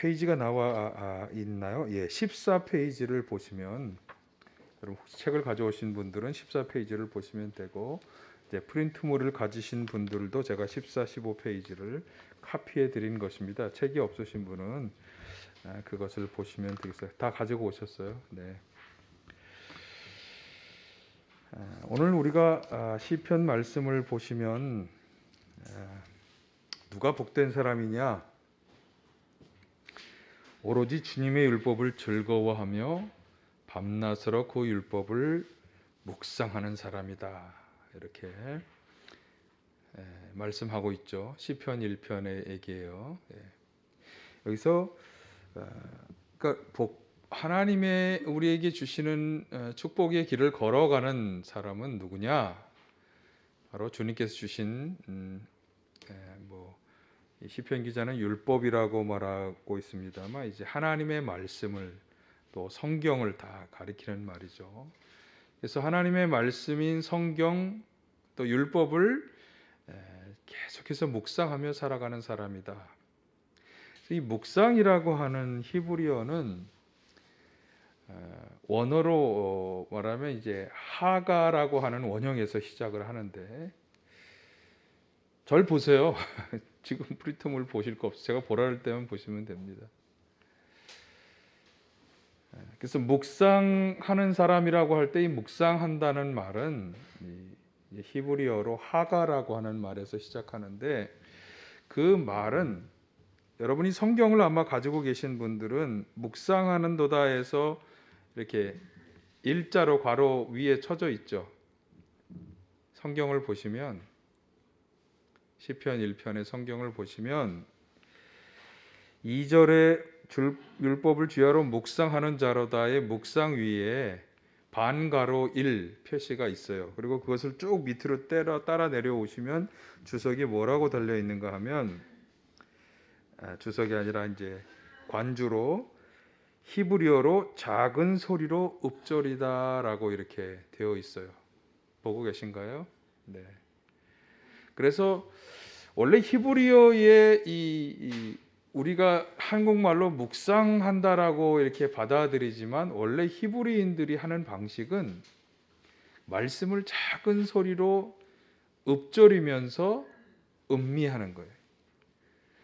페이지가 나와 있나요? 예, 14페이지를 보시면, 여러분 혹시 책을 가져오신 분들은 14페이지를 보시면 되고, 이제 프린트물을 가지신 분들도 제가 14, 15페이지를 카피해 드린 것입니다. 책이 없으신 분은 그것을 보시면 되겠어요. 다 가지고 오셨어요? 네. 오늘 우리가 시편 말씀을 보시면 누가 복된 사람이냐? 오로지 주님의 율법을 즐거워하며 밤낮으로 그 율법을 묵상하는 사람이다. 이렇게 말씀하고 있죠. 시편 1편의 얘기예요. 여기서 그러니까 하나님의 우리에게 주시는 축복의 길을 걸어가는 사람은 누구냐? 바로 주님께서 주신 이 시편 기자는 율법이라고 말하고 있습니다만, 이제 하나님의 말씀을 또 성경을 다 가리키는 말이죠. 그래서 하나님의 말씀인 성경 또 율법을 계속해서 묵상하며 살아가는 사람이다. 이 묵상이라고 하는 히브리어는 원어로 말하면 이제 하가라고 하는 원형에서 시작을 하는데, 절 보세요. 지금 프리텀을 보실 거 없어요. 제가 보라 할 때만 보시면 됩니다. 그래서 묵상하는 사람이라고 할 때 이 묵상한다는 말은 히브리어로 하가라고 하는 말에서 시작하는데, 그 말은 여러분이 성경을 아마 가지고 계신 분들은 묵상하는 도다에서 이렇게 일자로 괄호 위에 쳐져 있죠. 성경을 보시면 시편 1편의 성경을 보시면 2절에 율법을 주야로 묵상하는 자로다의 묵상 위에 반가로 1 표시가 있어요. 그리고 그것을 쭉 밑으로 따라 내려오시면 주석이 뭐라고 달려 있는가 하면, 주석이 아니라 이제 관주로 히브리어로 작은 소리로 읊조리다라고 이렇게 되어 있어요. 보고 계신가요? 네. 그래서 원래 히브리어의 우리가 한국말로 묵상한다라고 이렇게 받아들이지만, 원래 히브리인들이 하는 방식은 말씀을 작은 소리로 읊조리면서 음미하는 거예요.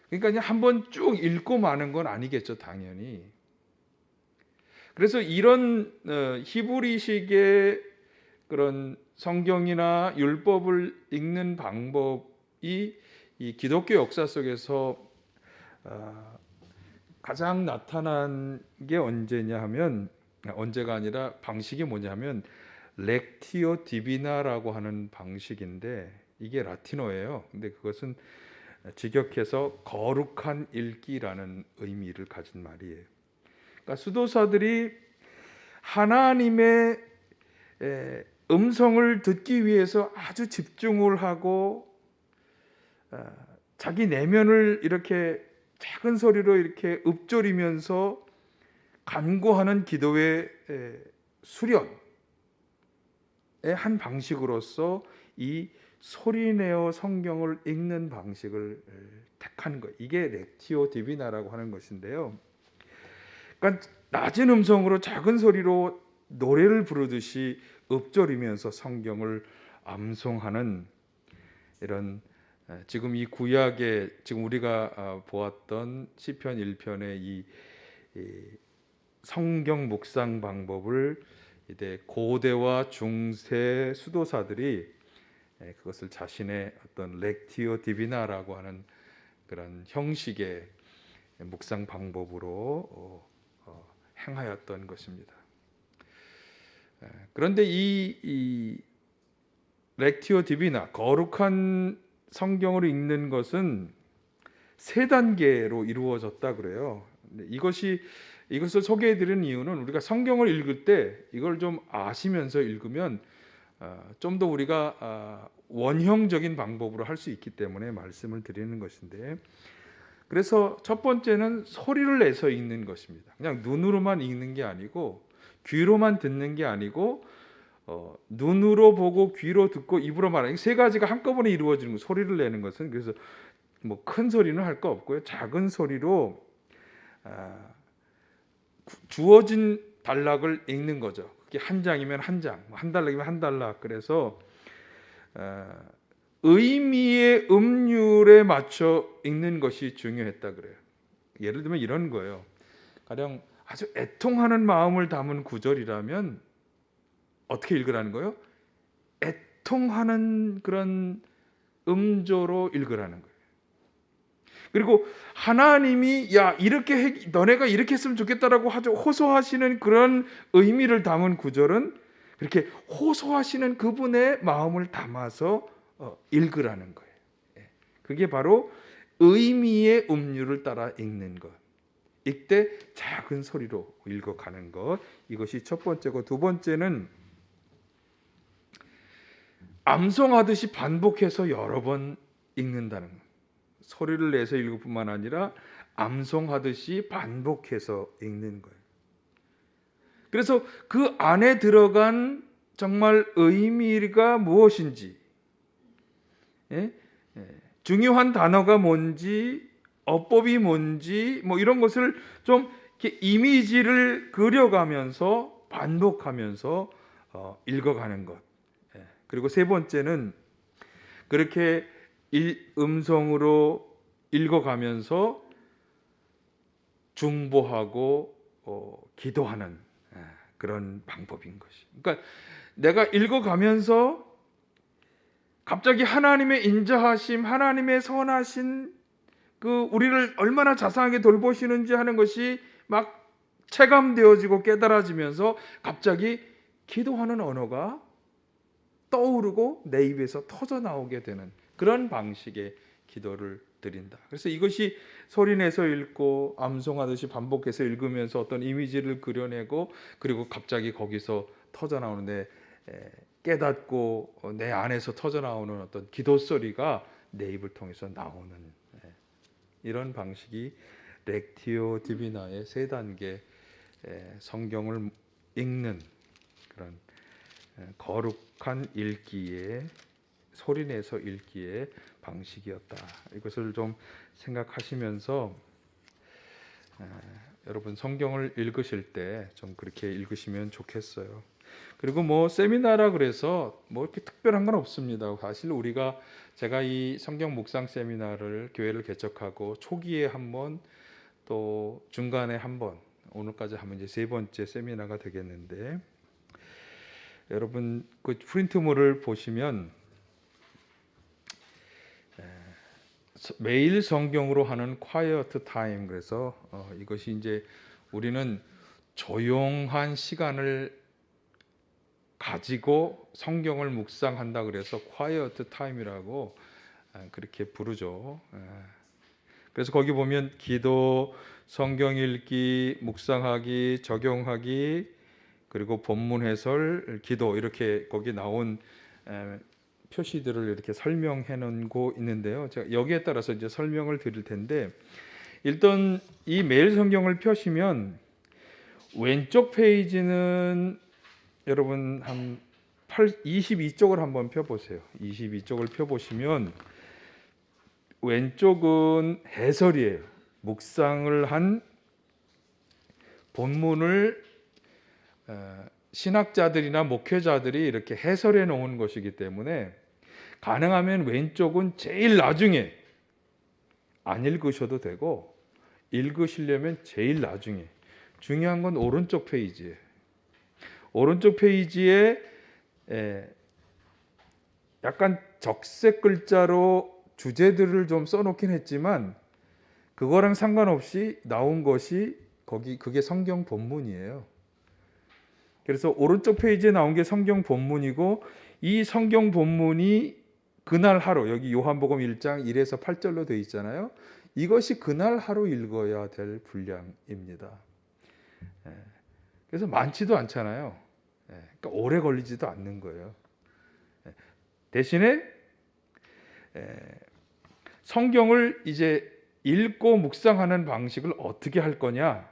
그러니까 그냥 한번 쭉 읽고 마는 건 아니겠죠, 당연히. 그래서 이런 히브리식의 그런 성경이나 율법을 읽는 방법이 이 기독교 역사 속에서 가장 나타난 게 언제냐 하면, 언제가 아니라 방식이 뭐냐 하면 렉티오 디비나라고 하는 방식인데, 이게 라틴어예요. 근데 그것은 직역해서 거룩한 읽기라는 의미를 가진 말이에요. 그러니까 수도사들이 하나님의 음성을 듣기 위해서 아주 집중을 하고 자기 내면을 이렇게 작은 소리로 이렇게 읊조리면서 간구하는 기도의 수련의 한 방식으로서 이 소리내어 성경을 읽는 방식을 택한 것, 이게 렉티오 디비나라고 하는 것인데요. 그러니까 낮은 음성으로 작은 소리로 노래를 부르듯이 읊조리면서 성경을 암송하는 이런, 지금 이 구약의 지금 우리가 보았던 시편 1편의 이 성경 묵상 방법을 이제 고대와 중세 수도사들이 그것을 자신의 어떤 렉티오 디비나라고 하는 그런 형식의 묵상 방법으로 행하였던 것입니다. 그런데 이 렉티오 디비나, 거룩한 성경을 읽는 것은 세 단계로 이루어졌다 그래요. 이것을 소개해드리는 이유는, 우리가 성경을 읽을 때 이걸 좀 아시면서 읽으면 좀 더 우리가 원형적인 방법으로 할 수 있기 때문에 말씀을 드리는 것인데, 그래서 첫 번째는 소리를 내서 읽는 것입니다. 그냥 눈으로만 읽는 게 아니고, 귀로만 듣는 게 아니고, 눈으로 보고 귀로 듣고 입으로 말하는, 세 가지가 한꺼번에 이루어지는 거. 소리를 내는 것은, 그래서 뭐 큰 소리는 할 거 없고요, 작은 소리로 주어진 단락을 읽는 거죠. 그게 한 장이면 한 장, 한 단락이면 한 단락. 그래서 의미의 음률에 맞춰 읽는 것이 중요했다 그래요. 예를 들면 이런 거예요. 가령 아주 애통하는 마음을 담은 구절이라면 어떻게 읽으라는 거예요? 애통하는 그런 음조로 읽으라는 거예요. 그리고 하나님이 야 이렇게 너네가 이렇게 했으면 좋겠다라고 호소하시는 그런 의미를 담은 구절은 그렇게 호소하시는 그분의 마음을 담아서 읽으라는 거예요. 그게 바로 의미의 음률을 따라 읽는 것. 읽되 작은 소리로 읽어가는 것. 이것이 첫 번째고, 두 번째는 암송하듯이 반복해서 여러 번 읽는다는 것. 소리를 내서 읽을 뿐만 아니라 암송하듯이 반복해서 읽는 거예요. 그래서 그 안에 들어간 정말 의미가 무엇인지, 중요한 단어가 뭔지, 어법이 뭔지, 뭐 이런 것을 좀 이렇게 이미지를 그려가면서 반복하면서 읽어가는 것. 그리고 세 번째는 그렇게 음성으로 읽어가면서 중보하고 기도하는 그런 방법인 것이. 그러니까 내가 읽어가면서 갑자기 하나님의 인자하심, 하나님의 선하신 그 우리를 얼마나 자상하게 돌보시는지 하는 것이 막 체감되어지고 깨달아지면서 갑자기 기도하는 언어가 떠오르고 내 입에서 터져 나오게 되는 그런 방식의 기도를 드린다. 그래서 이것이 소리내서 읽고 암송하듯이 반복해서 읽으면서 어떤 이미지를 그려내고 그리고 갑자기 거기서 터져 나오는데 깨닫고 내 안에서 터져 나오는 어떤 기도 소리가 내 입을 통해서 나오는 이런 방식이 렉티오 디비나의 세 단계 성경을 읽는 그런 거룩한 읽기의 소리내서 읽기의 방식이었다. 이것을 좀 생각하시면서 여러분 성경을 읽으실 때 좀 그렇게 읽으시면 좋겠어요. 그리고 뭐 세미나라 그래서 뭐 이렇게 특별한 건 없습니다. 사실 제가 이 성경 묵상 세미나를 교회를 개척하고 초기에 한 번, 또 중간에 한 번, 오늘까지 하면 이제 세 번째 세미나가 되겠는데, 여러분 그 프린트물을 보시면 매일 성경으로 하는 quiet time, 그래서 이것이 이제 우리는 조용한 시간을 가지고 성경을 묵상한다 그래서 quiet time이라고 그렇게 부르죠. 그래서 거기 보면 기도, 성경 읽기, 묵상하기, 적용하기, 그리고 본문 해설, 기도 이렇게 거기 나온 표시들을 이렇게 설명해 놓고 있는데요. 제가 여기에 따라서 이제 설명을 드릴 텐데, 일단 이 매일 성경을 펴시면 왼쪽 페이지는 여러분 한 22쪽을 한번 펴보세요. 22쪽을 펴보시면 왼쪽은 해설이에요. 묵상을 한 본문을 신학자들이나 목회자들이 이렇게 해설해 놓은 것이기 때문에 가능하면 왼쪽은 제일 나중에, 안 읽으셔도 되고 읽으시려면 제일 나중에, 중요한 건 오른쪽 페이지에. 오른쪽 페이지에 약간 적색 글자로 주제들을 좀 써놓긴 했지만 그거랑 상관없이 나온 것이 그게 성경 본문이에요. 그래서 오른쪽 페이지에 나온 게 성경 본문이고, 이 성경 본문이 그날 하루, 여기 요한복음 1장 1에서 8절로 되어 있잖아요. 이것이 그날 하루 읽어야 될 분량입니다. 그래서 많지도 않잖아요. 그러니까 오래 걸리지도 않는 거예요. 대신에 성경을 이제 읽고 묵상하는 방식을 어떻게 할 거냐,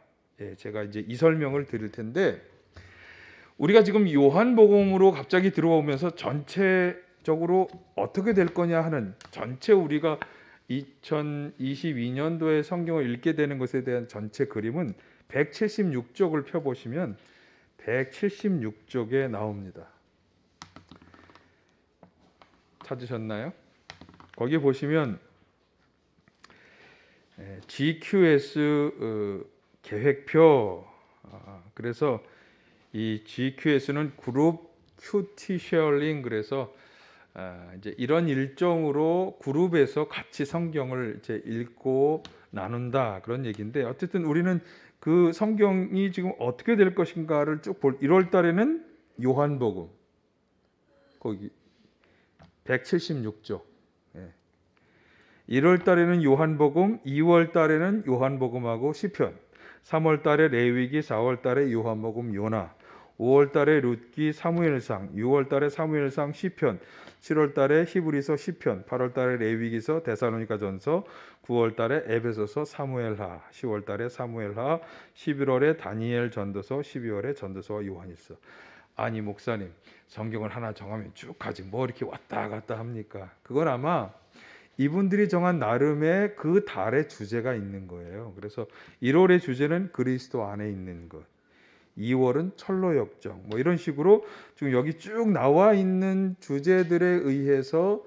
제가 이제 이 설명을 드릴 텐데, 우리가 지금 요한복음으로 갑자기 들어오면서 전체적으로 어떻게 될 거냐 하는 전체 우리가 2022년도에 성경을 읽게 되는 것에 대한 전체 그림은 176쪽을 펴보시면 176쪽에 나옵니다. 찾으셨나요? 거기 보시면 GQS 계획표, 그래서 이 GQS는 그룹 큐티 쉐어링, 그래서 이제 이런 일정으로 그룹에서 같이 성경을 이제 읽고 나눈다, 그런 얘기인데, 어쨌든 우리는 그 성경이 지금 어떻게 될 것인가를 쭉 1월 달에는 요한복음, 거기 176쪽. 1월 달에는 요한복음, 2월 달에는 요한복음하고 시편, 3월 달에 레위기, 4월 달에 요한복음, 요나, 5월 달에 룻기, 사무엘상, 6월 달에 사무엘상, 시편, 7월 달에 히브리서, 시편, 8월 달에 레위기서, 데살로니가전서, 9월 달에 에베소서, 사무엘하, 10월 달에 사무엘하, 11월에 다니엘 전도서, 12월에 전도서와 요한일서. 아니 목사님, 성경을 하나 정하면 쭉 가지 뭐 이렇게 왔다 갔다 합니까? 그건 아마 이분들이 정한 나름의 그 달의 주제가 있는 거예요. 그래서 1월의 주제는 그리스도 안에 있는 것, 2월은 철로 역정, 뭐 이런 식으로 지금 여기 쭉 나와 있는 주제들에 의해서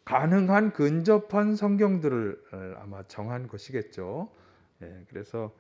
가능한 근접한 성경들을 아마 정한 것이겠죠. 그래서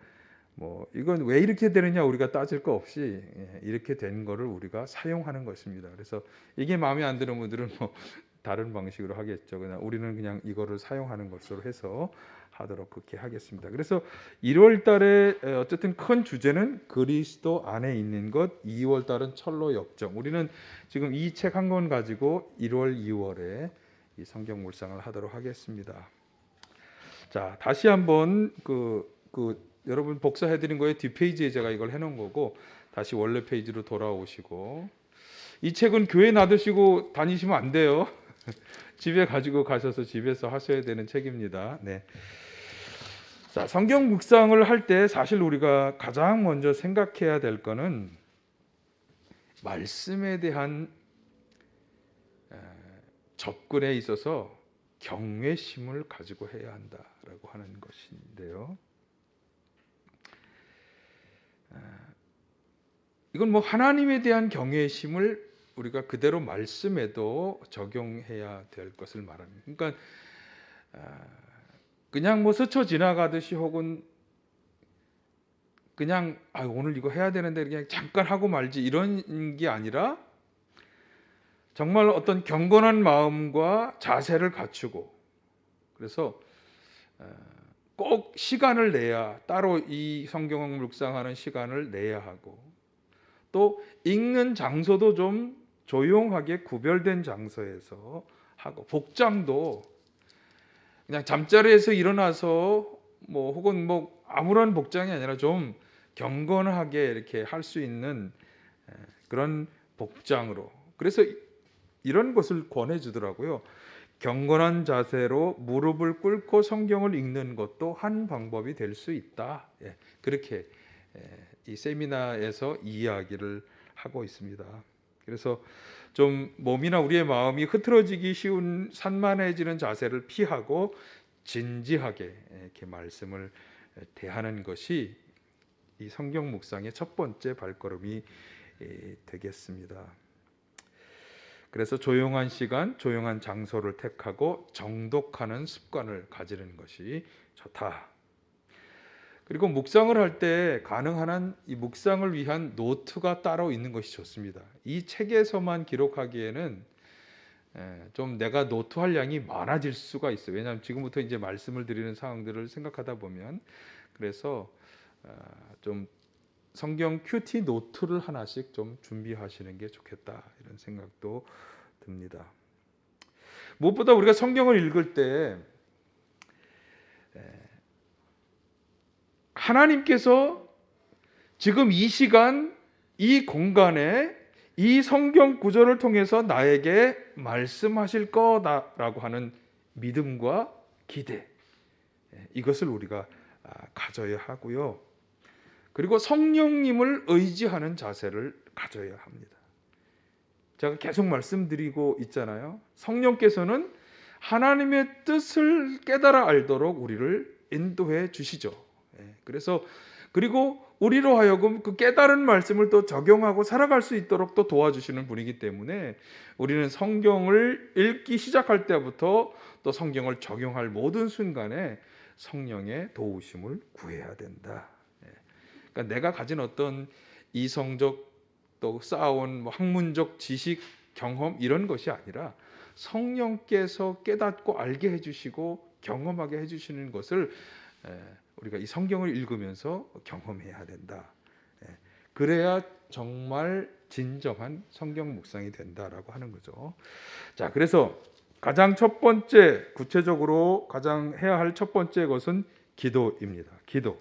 뭐 이건 왜 이렇게 되느냐 우리가 따질 거 없이 이렇게 된 거를 우리가 사용하는 것입니다. 그래서 이게 마음에 안 드는 분들은 뭐 다른 방식으로 하겠죠. 그냥 우리는 그냥 이거를 사용하는 것으로 해서 하도록 그렇게 하겠습니다. 그래서 1월 달에 어쨌든 큰 주제는 그리스도 안에 있는 것, 2월 달은 철로 역정. 우리는 지금 이 책 한 권 가지고 1월, 2월에 이 성경 묵상을 하도록 하겠습니다. 자, 다시 한번 여러분 복사해 드린 거에 뒷페이지에 제가 이걸 해 놓은 거고, 다시 원래 페이지로 돌아오시고, 이 책은 교회 놔두시고 다니시면 안 돼요. 집에 가지고 가셔서 집에서 하셔야 되는 책입니다. 네. 자, 성경 묵상을 할 때 사실 우리가 가장 먼저 생각해야 될 거는 말씀에 대한 접근에 있어서 경외심을 가지고 해야 한다라고 하는 것인데요. 이건 뭐 하나님에 대한 경외심을 우리가 그대로 말씀에도 적용해야 될 것을 말합니다. 그러니까 그냥 뭐 스쳐 지나가듯이 혹은 그냥 오늘 이거 해야 되는데 그냥 잠깐 하고 말지 이런 게 아니라 정말 어떤 경건한 마음과 자세를 갖추고, 그래서 꼭 시간을 내야, 따로 이 성경을 묵상하는 시간을 내야 하고, 또 읽는 장소도 좀 조용하게 구별된 장소에서 하고, 복장도 그냥 잠자리에서 일어나서 뭐 혹은 뭐 아무런 복장이 아니라 좀 경건하게 이렇게 할 수 있는 그런 복장으로. 그래서 이런 것을 권해 주더라고요. 경건한 자세로 무릎을 꿇고 성경을 읽는 것도 한 방법이 될 수 있다. 그렇게 이 세미나에서 이야기를 하고 있습니다. 그래서 좀 몸이나 우리의 마음이 흐트러지기 쉬운 산만해지는 자세를 피하고 진지하게 이렇게 말씀을 대하는 것이 이 성경 묵상의 첫 번째 발걸음이 되겠습니다. 그래서 조용한 시간, 조용한 장소를 택하고 정독하는 습관을 가지는 것이 좋다. 그리고 묵상을 할 때 가능한 한 이 묵상을 위한 노트가 따로 있는 것이 좋습니다. 이 책에서만 기록하기에는 좀 내가 노트할 양이 많아질 수가 있어요. 왜냐하면 지금부터 이제 말씀을 드리는 상황들을 생각하다 보면, 그래서 좀 성경 큐티 노트를 하나씩 좀 준비하시는 게 좋겠다, 이런 생각도 듭니다. 무엇보다 우리가 성경을 읽을 때 하나님께서 지금 이 시간, 이 공간에 이 성경 구절을 통해서 나에게 말씀하실 거다라고 하는 믿음과 기대, 이것을 우리가 가져야 하고요. 그리고 성령님을 의지하는 자세를 가져야 합니다. 제가 계속 말씀드리고 있잖아요. 성령께서는 하나님의 뜻을 깨달아 알도록 우리를 인도해 주시죠. 그래서 그리고 우리로 하여금 그 깨달은 말씀을 또 적용하고 살아갈 수 있도록 또 도와주시는 분이기 때문에 우리는 성경을 읽기 시작할 때부터 또 성경을 적용할 모든 순간에 성령의 도우심을 구해야 된다. 그러니까 내가 가진 어떤 이성적 또 쌓아온 학문적 지식, 경험 이런 것이 아니라 성령께서 깨닫고 알게 해주시고 경험하게 해주시는 것을 우리가 이 성경을 읽으면서 경험해야 된다. 그래야 정말 진정한 성경 묵상이 된다라고 하는 거죠. 자, 그래서 가장 첫 번째, 구체적으로 가장 해야 할 첫 번째 것은 기도입니다. 기도.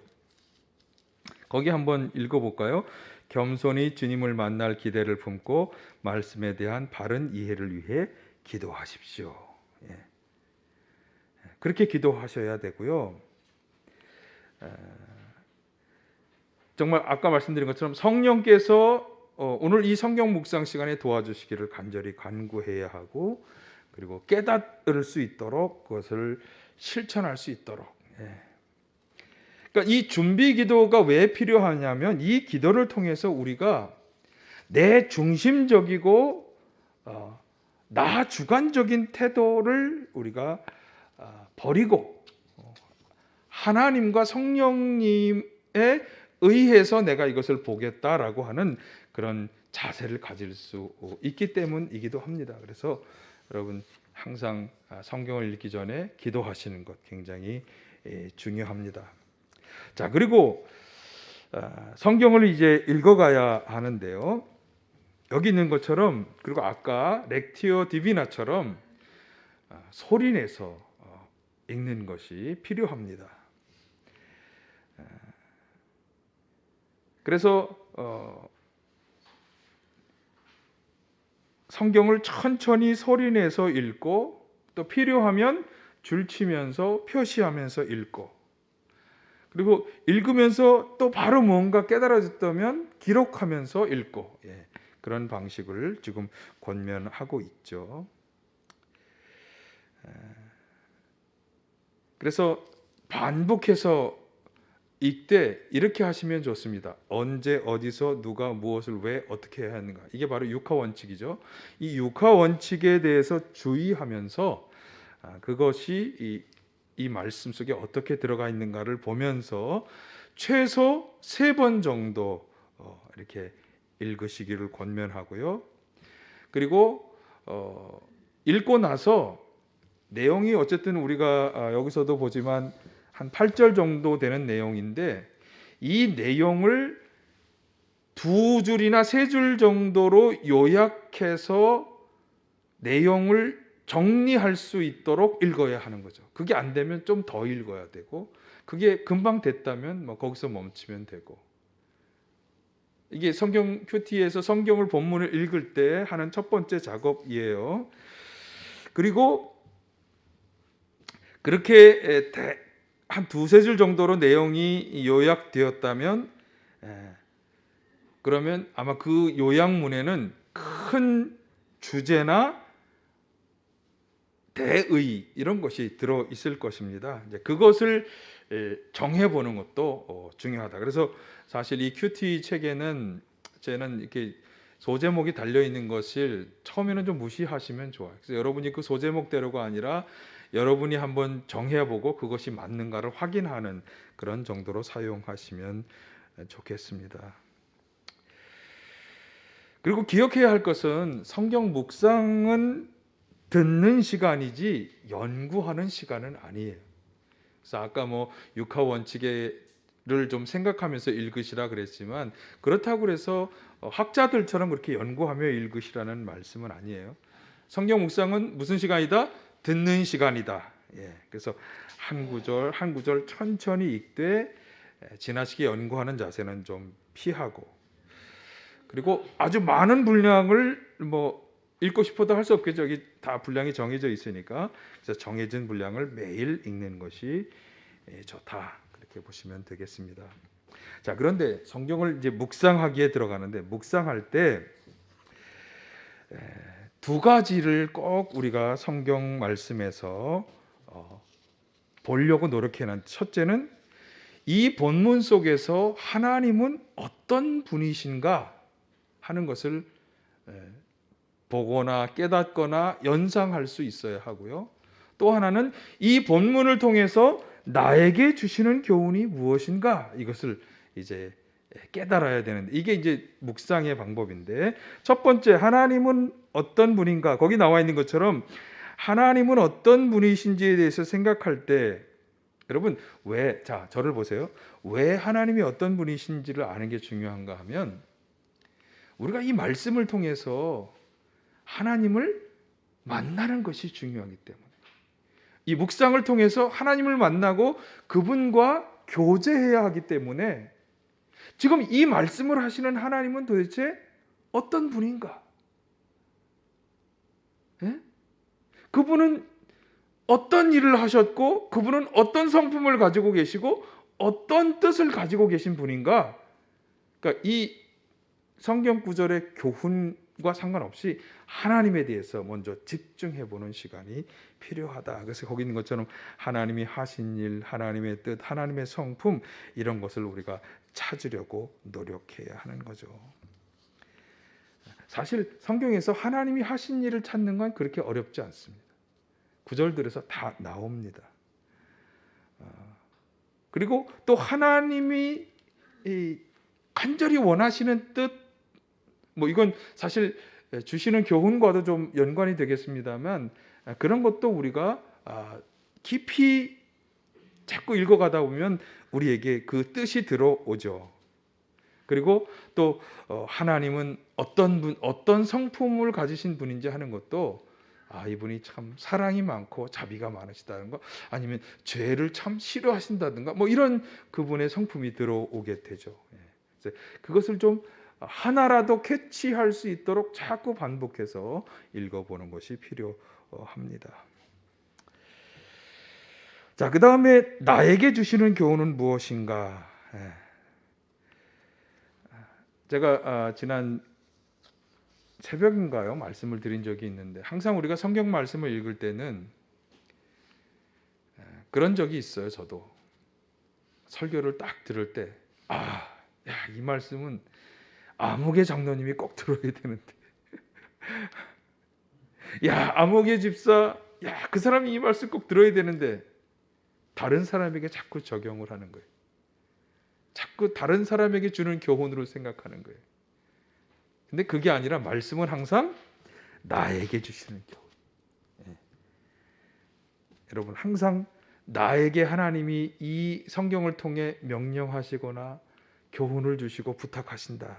거기 한번 읽어볼까요? 겸손히 주님을 만날 기대를 품고 말씀에 대한 바른 이해를 위해 기도하십시오. 그렇게 기도하셔야 되고요. 정말 아까 말씀드린 것처럼 성령께서 오늘 이 성경 묵상 시간에 도와주시기를 간절히 간구해야 하고, 그리고 깨달을 수 있도록 그것을 실천할 수 있도록. 그러니까 이 준비 기도가 왜 필요하냐면 이 기도를 통해서 우리가 내 중심적이고 나 주관적인 태도를 우리가 버리고 하나님과 성령님에 의해서 내가 이것을 보겠다라고 하는 그런 자세를 가질 수 있기 때문이기도 합니다. 그래서 여러분 항상 성경을 읽기 전에 기도하시는 것 굉장히 중요합니다. 자, 그리고 성경을 이제 읽어가야 하는데요. 여기 있는 것처럼, 그리고 아까 렉티오 디비나처럼 소리내서 읽는 것이 필요합니다. 그래서 성경을 천천히 소리내서 읽고, 또 필요하면 줄치면서 표시하면서 읽고, 그리고 읽으면서 또 바로 뭔가 깨달아졌다면 기록하면서 읽고, 그런 방식을 지금 권면하고 있죠. 그래서 반복해서 읽되 이렇게 하시면 좋습니다. 언제, 어디서, 누가, 무엇을, 왜, 어떻게 해야 하는가. 이게 바로 육하 원칙이죠. 이 육하 원칙에 대해서 주의하면서 그것이 이 말씀 속에 어떻게 들어가 있는가를 보면서 최소 3번 정도 이렇게 읽으시기를 권면하고요. 그리고 읽고 나서 내용이 어쨌든 우리가 여기서도 보지만 한 8절 정도 되는 내용인데, 이 내용을 2줄이나 3줄 정도로 요약해서 내용을 정리할 수 있도록 읽어야 하는 거죠. 그게 안 되면 좀 더 읽어야 되고, 그게 금방 됐다면 뭐 거기서 멈추면 되고. 이게 성경 큐티에서 성경을 본문을 읽을 때 하는 첫 번째 작업이에요. 그리고 그렇게 한 2-3줄 정도로 내용이 요약되었다면, 그러면 아마 그 요약문에는 큰 주제나 대의 이런 것이 들어 있을 것입니다. 이제 그것을 정해보는 것도 중요하다. 그래서 사실 이 큐티 책에는 저는 이렇게 소제목이 달려 있는 것을 처음에는 좀 무시하시면 좋아요. 그래서 여러분이 그 소제목대로가 아니라 여러분이 한번 정해보고 그것이 맞는가를 확인하는 그런 정도로 사용하시면 좋겠습니다. 그리고 기억해야 할 것은 성경 묵상은 듣는 시간이지 연구하는 시간은 아니에요. 그래서 아까 뭐 육하 원칙을 좀 생각하면서 읽으시라 그랬지만, 그렇다고 해서 학자들처럼 그렇게 연구하며 읽으시라는 말씀은 아니에요. 성경 묵상은 무슨 시간이다? 듣는 시간이다. 그래서 한 구절 한 구절 천천히 읽되 지나치게 연구하는 자세는 좀 피하고, 그리고 아주 많은 분량을 뭐 읽고 싶어도 할 수 없겠죠. 여기 다 분량이 정해져 있으니까. 그래서 정해진 분량을 매일 읽는 것이 좋다. 그렇게 보시면 되겠습니다. 자, 그런데 성경을 이제 묵상하기에 들어가는데, 묵상할 때 두 가지를 꼭 우리가 성경 말씀에서 보려고 노력해는, 첫째는 이 본문 속에서 하나님은 어떤 분이신가 하는 것을 보거나 깨닫거나 연상할 수 있어야 하고요. 또 하나는 이 본문을 통해서 나에게 주시는 교훈이 무엇인가, 이것을 이제 깨달아야 되는데, 이게 이제 묵상의 방법인데, 첫 번째, 하나님은 어떤 분인가, 거기 나와 있는 것처럼 하나님은 어떤 분이신지에 대해서 생각할 때, 여러분, 저를 보세요. 왜 하나님이 어떤 분이신지를 아는 게 중요한가 하면, 우리가 이 말씀을 통해서 하나님을 만나는 것이 중요하기 때문에, 이 묵상을 통해서 하나님을 만나고 그분과 교제해야 하기 때문에, 지금 이 말씀을 하시는 하나님은 도대체 어떤 분인가? 예? 그분은 어떤 일을 하셨고, 그분은 어떤 성품을 가지고 계시고, 어떤 뜻을 가지고 계신 분인가? 그러니까 이 성경 구절의 교훈과 상관없이 하나님에 대해서 먼저 집중해 보는 시간이 필요하다. 그래서 거기 있는 것처럼 하나님이 하신 일, 하나님의 뜻, 하나님의 성품, 이런 것을 우리가 찾으려고 노력해야 하는 거죠. 사실 성경에서 하나님이 하신 일을 찾는 건 그렇게 어렵지 않습니다. 구절들에서 다 나옵니다. 그리고 또 하나님이 간절히 원하시는 뜻, 이건 사실 주시는 교훈과도 좀 연관이 되겠습니다만, 그런 것도 우리가 깊이 자꾸 읽어가다 보면 우리에게 그 뜻이 들어오죠. 그리고 또 하나님은 어떤 성품을 가지신 분인지 하는 것도, 이분이 참 사랑이 많고 자비가 많으시다는 거, 아니면 죄를 참 싫어하신다든가, 이런 그분의 성품이 들어오게 되죠. 그래서 그것을 좀 하나라도 캐치할 수 있도록 자꾸 반복해서 읽어보는 것이 필요합니다. 자, 그 다음에 나에게 주시는 교훈은 무엇인가? 제가 지난 새벽인가요? 말씀을 드린 적이 있는데, 항상 우리가 성경 말씀을 읽을 때는 그런 적이 있어요. 저도 설교를 딱 들을 때, 이 말씀은 아무개 장로님이 꼭 들어야 되는데, 아무개 집사, 그 사람이 이 말씀 꼭 들어야 되는데, 다른 사람에게 자꾸 적용을 하는 거예요. 자꾸 다른 사람에게 주는 교훈으로 생각하는 거예요. 근데 그게 아니라 말씀은 항상 나에게 주시는 교훈. 여러분, 항상 나에게 하나님이 이 성경을 통해 명령하시거나 교훈을 주시고 부탁하신다.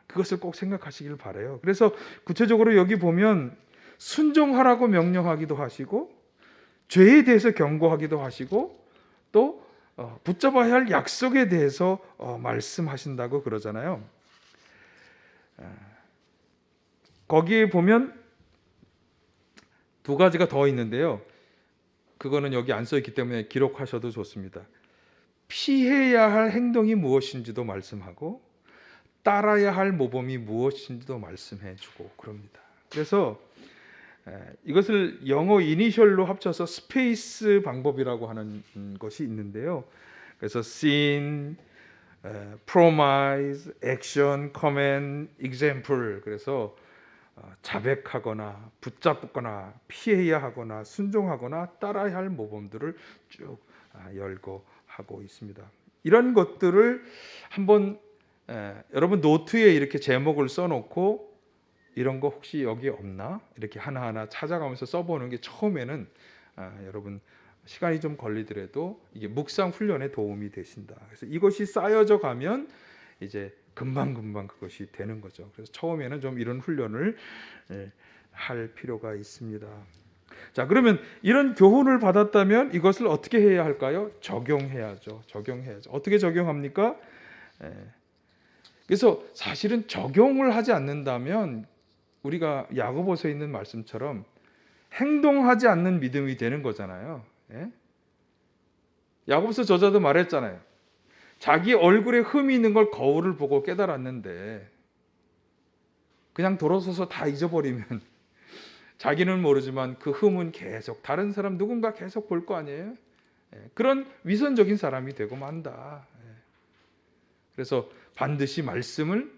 그것을 꼭 생각하시길 바라요. 그래서 구체적으로 여기 보면 순종하라고 명령하기도 하시고, 죄에 대해서 경고하기도 하시고, 또 붙잡아야 할 약속에 대해서 말씀하신다고 그러잖아요. 거기에 보면 두 가지가 더 있는데요. 그거는 여기 안 써 있기 때문에 기록하셔도 좋습니다. 피해야 할 행동이 무엇인지도 말씀하고, 따라야 할 모범이 무엇인지도 말씀해 주고 그럽니다. 그래서 이것을 영어 이니셜로 합쳐서 스페이스 방법이라고 하는 것이 있는데요. 그래서 sin, promise, action, command, example. 그래서 자백하거나 붙잡거나 피해야 하거나 순종하거나 따라야 할 모범들을 쭉 열거 하고 있습니다. 이런 것들을 한번 여러분 노트에 이렇게 제목을 써놓고, 이런 거 혹시 여기 없나? 이렇게 하나하나 찾아가면서 써보는 게 처음에는 여러분 시간이 좀 걸리더라도 이게 묵상 훈련에 도움이 되신다. 그래서 이것이 쌓여져 가면 이제 금방 그것이 되는 거죠. 그래서 처음에는 좀 이런 훈련을 할 필요가 있습니다. 자, 그러면 이런 교훈을 받았다면 이것을 어떻게 해야 할까요? 적용해야죠. 어떻게 적용합니까? 그래서 사실은 적용을 하지 않는다면 우리가 야고보서에 있는 말씀처럼 행동하지 않는 믿음이 되는 거잖아요. 야고보서 저자도 말했잖아요. 자기 얼굴에 흠이 있는 걸 거울을 보고 깨달았는데, 그냥 돌아서서 다 잊어버리면 자기는 모르지만 그 흠은 계속 다른 사람 누군가 계속 볼 거 아니에요. 그런 위선적인 사람이 되고 만다. 그래서 반드시 말씀을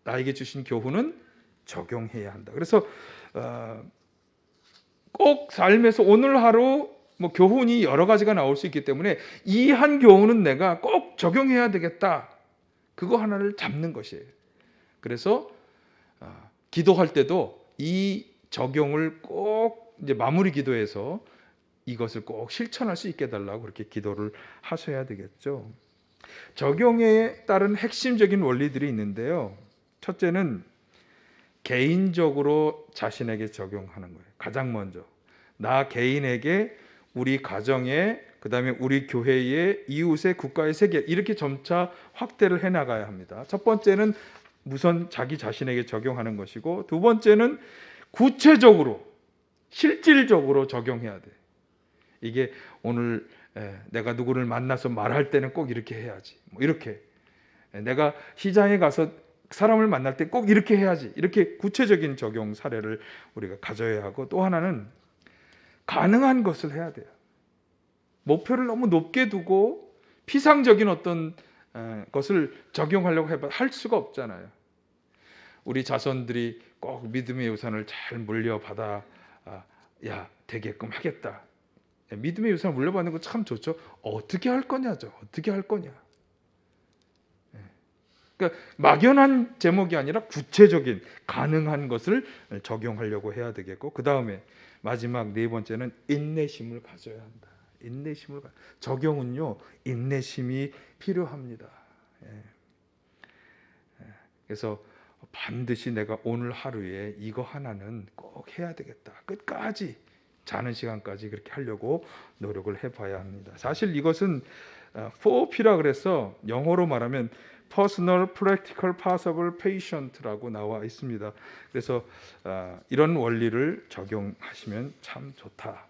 나에게 주신 교훈은 적용해야 한다. 그래서 꼭 삶에서 오늘 하루 뭐 교훈이 여러 가지가 나올 수 있기 때문에 이 한 교훈은 내가 꼭 적용해야 되겠다. 그거 하나를 잡는 것이에요. 그래서 기도할 때도 이 적용을 꼭 이제 마무리 기도에서 이것을 꼭 실천할 수 있게 해달라고 그렇게 기도를 하셔야 되겠죠. 적용에 따른 핵심적인 원리들이 있는데요. 첫째는 개인적으로 자신에게 적용하는 거예요. 가장 먼저 나 개인에게, 우리 가정에, 그 다음에 우리 교회에, 이웃의, 국가의, 세계 이렇게 점차 확대를 해나가야 합니다. 첫 번째는 우선 자기 자신에게 적용하는 것이고, 두 번째는 구체적으로 실질적으로 적용해야 돼. 이게 오늘 내가 누구를 만나서 말할 때는 꼭 이렇게 해야지, 뭐 이렇게 내가 시장에 가서 사람을 만날 때 꼭 이렇게 해야지, 이렇게 구체적인 적용 사례를 우리가 가져야 하고, 또 하나는 가능한 것을 해야 돼요. 목표를 너무 높게 두고 피상적인 어떤 것을 적용하려고 해봐 할 수가 없잖아요. 우리 자손들이 꼭 믿음의 유산을 잘 물려받아 되게끔 하겠다. 믿음의 유산을 물려받는 거 참 좋죠. 어떻게 할 거냐죠. 어떻게 할 거냐. 그러니까 막연한 제목이 아니라 구체적인 가능한 것을 적용하려고 해야 되겠고, 그 다음에 마지막 네 번째는 인내심을 가져야 한다. 적용은요 인내심이 필요합니다. 그래서 반드시 내가 오늘 하루에 이거 하나는 꼭 해야 되겠다. 끝까지 자는 시간까지 그렇게 하려고 노력을 해봐야 합니다. 사실 이것은 4P라 그래서 영어로 말하면 Personal, Practical, Possible, Patient라고 나와 있습니다. 그래서 이런 원리를 적용하시면 참 좋다.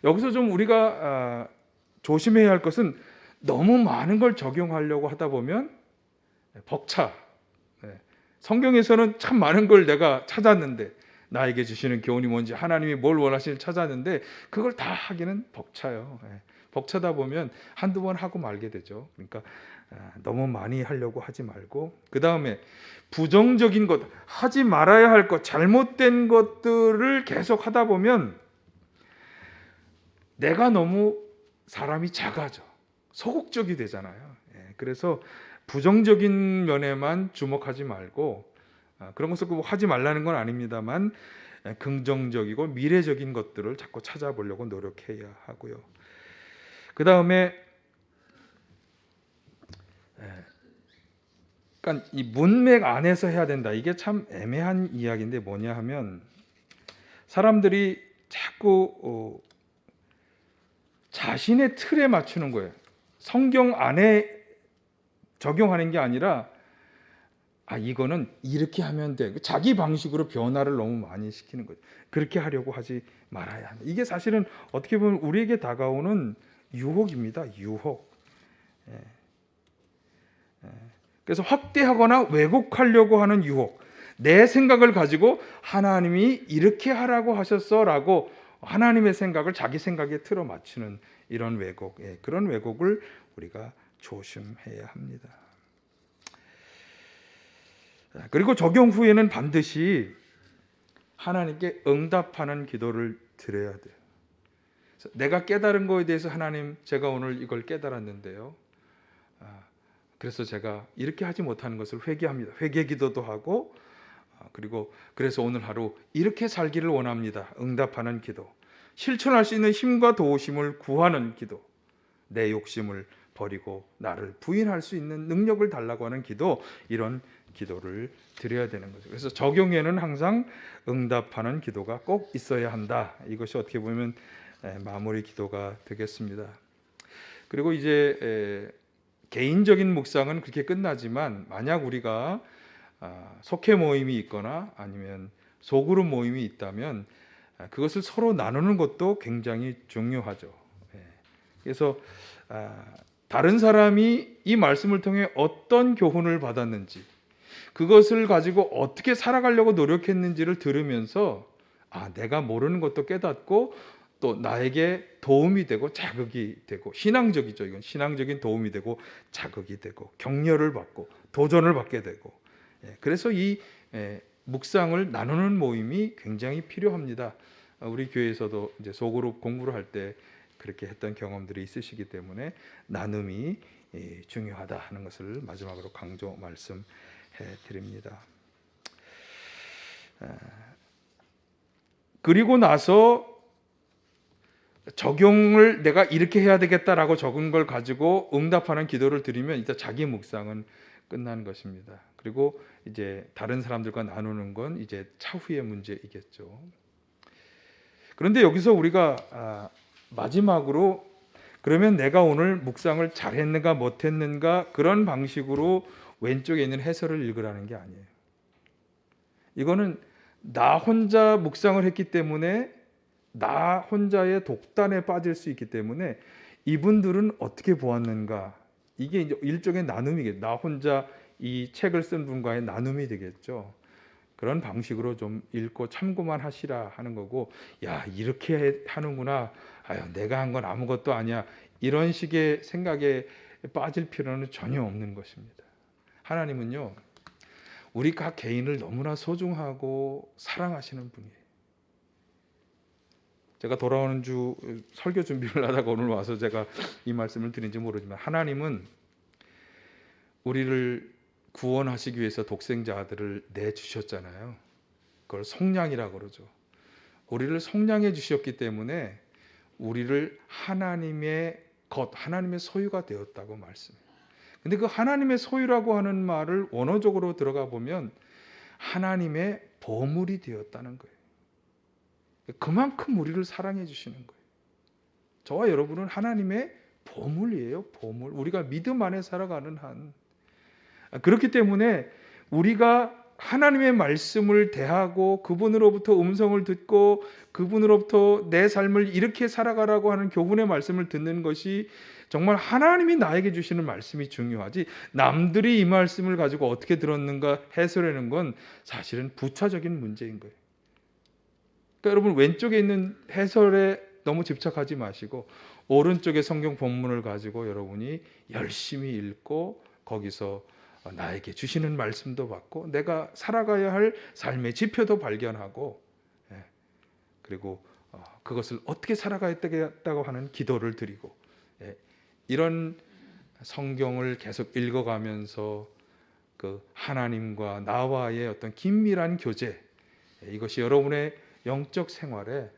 여기서 좀 우리가 조심해야 할 것은 너무 많은 걸 적용하려고 하다 보면 벅차. 성경에서는 참 많은 걸 내가 찾았는데, 나에게 주시는 교훈이 뭔지, 하나님이 뭘 원하시는지 찾았는데 그걸 다 하기는 벅차요. 벅차다 보면 한두 번 하고 말게 되죠. 그러니까 너무 많이 하려고 하지 말고, 그 다음에 부정적인 것, 하지 말아야 할 것, 잘못된 것들을 계속 하다 보면 내가 너무 사람이 작아져, 소극적이 되잖아요. 그래서 부정적인 면에만 주목하지 말고, 그런 것을 꼭 하지 말라는 건 아닙니다만 긍정적이고 미래적인 것들을 자꾸 찾아보려고 노력해야 하고요. 그 다음에 그러니까 이 문맥 안에서 해야 된다. 이게 참 애매한 이야기인데 뭐냐 하면, 사람들이 자꾸 자신의 틀에 맞추는 거예요. 성경 안에 적용하는 게 아니라 이거는 이렇게 하면 돼. 자기 방식으로 변화를 너무 많이 시키는 거죠. 그렇게 하려고 하지 말아야 한다. 이게 사실은 어떻게 보면 우리에게 다가오는 유혹입니다. 유혹. 그래서 확대하거나 왜곡하려고 하는 유혹. 내 생각을 가지고 하나님이 이렇게 하라고 하셨어라고 하나님의 생각을 자기 생각에 틀어 맞추는 이런 왜곡. 그런 왜곡을 우리가 조심해야 합니다. 그리고 적용 후에는 반드시 하나님께 응답하는 기도를 드려야 돼요. 내가 깨달은 거에 대해서 하나님, 제가 오늘 이걸 깨달았는데요. 그래서 제가 이렇게 하지 못하는 것을 회개합니다. 회개 기도도 하고, 그리고 그래서 오늘 하루 이렇게 살기를 원합니다. 응답하는 기도. 실천할 수 있는 힘과 도우심을 구하는 기도. 내 욕심을 버리고 나를 부인할 수 있는 능력을 달라고 하는 기도, 이런 기도를 드려야 되는 거죠. 그래서 적용에는 항상 응답하는 기도가 꼭 있어야 한다. 이것이 어떻게 보면 마무리 기도가 되겠습니다. 그리고 이제 개인적인 묵상은 그렇게 끝나지만, 만약 우리가 속회 모임이 있거나 아니면 소그룹 모임이 있다면 그것을 서로 나누는 것도 굉장히 중요하죠. 그래서 다른 사람이 이 말씀을 통해 어떤 교훈을 받았는지, 그것을 가지고 어떻게 살아가려고 노력했는지를 들으면서 내가 모르는 것도 깨닫고 또 나에게 도움이 되고 자극이 되고, 신앙적이죠. 이건 신앙적인 도움이 되고 자극이 되고 격려를 받고 도전을 받게 되고, 그래서 이 묵상을 나누는 모임이 굉장히 필요합니다. 우리 교회에서도 이제 소그룹 공부를 할 때 그렇게 했던 경험들이 있으시기 때문에 나눔이 중요하다 하는 것을 마지막으로 강조 말씀해 드립니다. 그리고 나서 적용을 내가 이렇게 해야 되겠다라고 적은 걸 가지고 응답하는 기도를 드리면 이제 자기 묵상은 끝난 것입니다. 그리고 이제 다른 사람들과 나누는 건 이제 차후의 문제이겠죠. 그런데 여기서 우리가 마지막으로 그러면 내가 오늘 묵상을 잘했는가 못했는가 그런 방식으로 왼쪽에 있는 해설을 읽으라는 게 아니에요. 이거는 나 혼자 묵상을 했기 때문에 나 혼자의 독단에 빠질 수 있기 때문에 이분들은 어떻게 보았는가, 이게 이제 일종의 나눔이겠죠. 나 혼자 이 책을 쓴 분과의 나눔이 되겠죠. 그런 방식으로 좀 읽고 참고만 하시라 하는 거고, 야 이렇게 하는구나, 아유 내가 한 건 아무것도 아니야, 이런 식의 생각에 빠질 필요는 전혀 없는 것입니다. 하나님은요 우리 각 개인을 너무나 소중하고 사랑하시는 분이에요. 제가 돌아오는 주 설교 준비를 하다가 오늘 와서 제가 이 말씀을 드린지 모르지만, 하나님은 우리를 구원하시기 위해서 독생자 아들을 내주셨잖아요. 그걸 속량이라고 그러죠. 우리를 속량해 주셨기 때문에 우리를 하나님의 것, 하나님의 소유가 되었다고 말씀해요. 근데 그 하나님의 소유라고 하는 말을 원어적으로 들어가 보면 하나님의 보물이 되었다는 거예요. 그만큼 우리를 사랑해 주시는 거예요. 저와 여러분은 하나님의 보물이에요. 보물. 우리가 믿음 안에 살아가는 한. 그렇기 때문에 우리가 하나님의 말씀을 대하고 그분으로부터 음성을 듣고 그분으로부터 내 삶을 이렇게 살아가라고 하는 교훈의 말씀을 듣는 것이 정말 하나님이 나에게 주시는 말씀이 중요하지, 남들이 이 말씀을 가지고 어떻게 들었는가 해설하는 건 사실은 부차적인 문제인 거예요. 그러니까 여러분 왼쪽에 있는 해설에 너무 집착하지 마시고 오른쪽의 성경 본문을 가지고 여러분이 열심히 읽고 거기서 나에게 주시는 말씀도 받고 내가 살아가야 할 삶의 지표도 발견하고, 그리고 그것을 어떻게 살아가야겠다고 하는 기도를 드리고, 이런 성경을 계속 읽어가면서 그 하나님과 나와의 어떤 긴밀한 교제, 이것이 여러분의 영적 생활에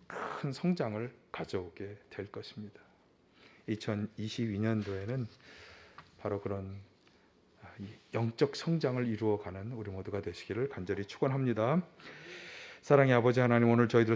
큰 성장을 가져오게 될 것입니다. 2022년도에는 바로 그런 영적 성장을 이루어가는 우리 모두가 되시기를 간절히 축원합니다. 사랑의 아버지 하나님, 오늘 저희들